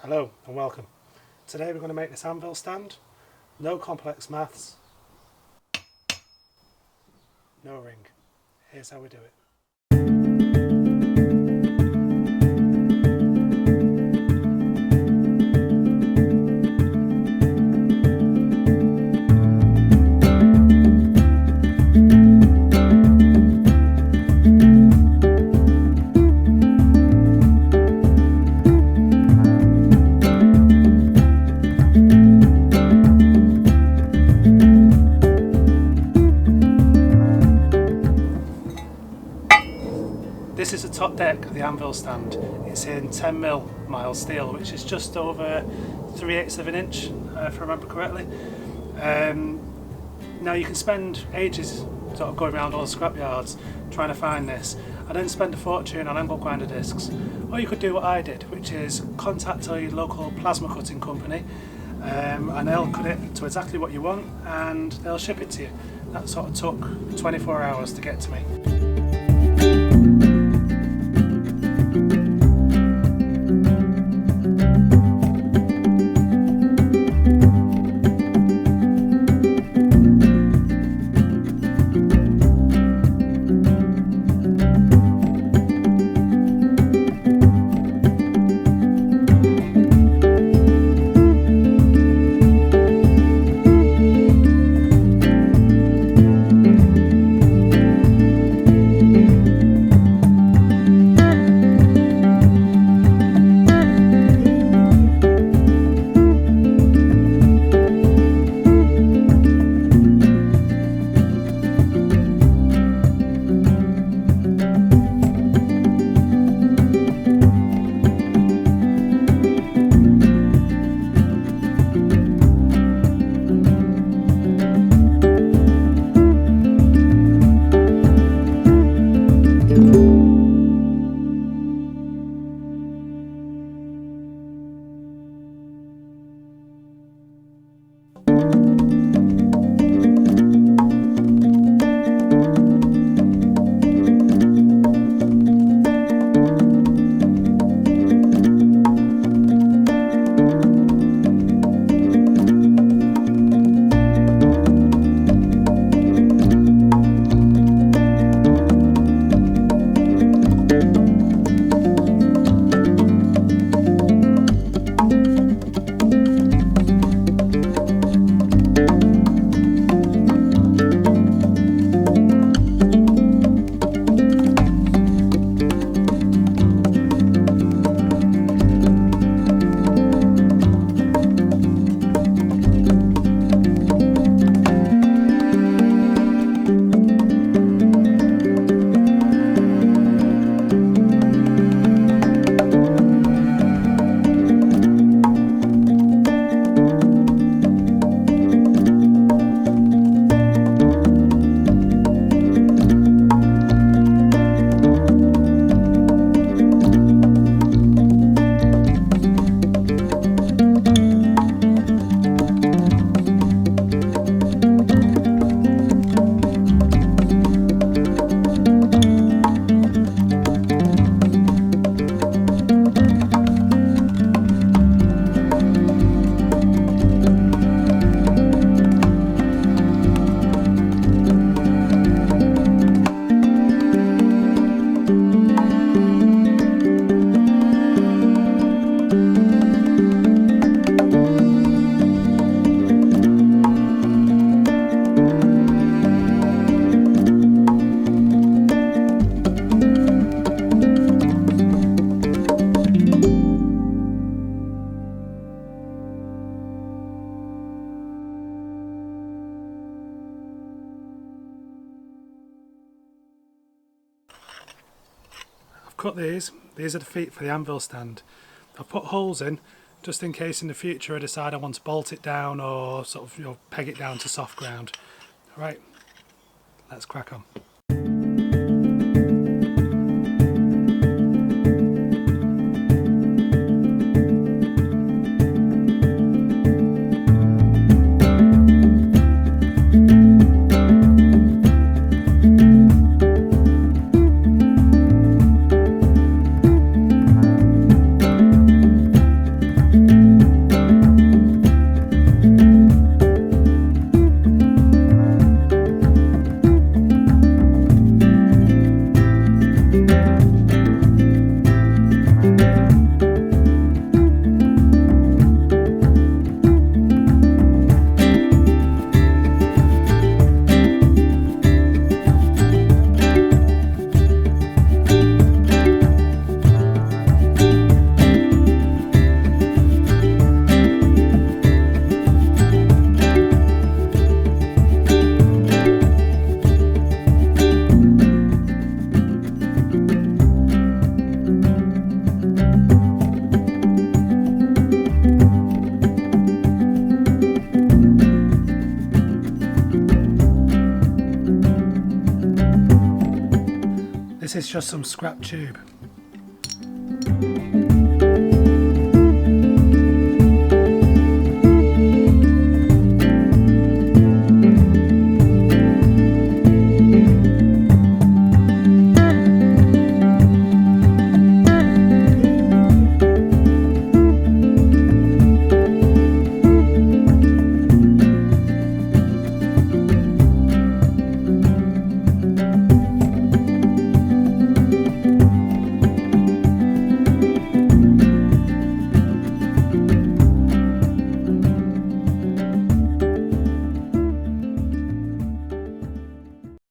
Hello and welcome. Today we're going to make this anvil stand. No complex maths, no ring. Here's how we do it. This is the top deck of the anvil stand. It's in 10mm mild steel, which is just over 3/8 of an inch, if I remember correctly. Now you can spend ages sort of going around all the scrapyards trying to find this, and then spend a fortune on angle grinder discs. Or you could do what I did, which is contact a local plasma cutting company, and they'll cut it to exactly what you want, and they'll ship it to you. That sort of took 24 hours to get to me. Cut these are the feet for the anvil stand. I've put holes in just in case in the future I decide I want to bolt it down or sort of peg it down to soft ground. Alright, let's crack on. is just some scrap tube.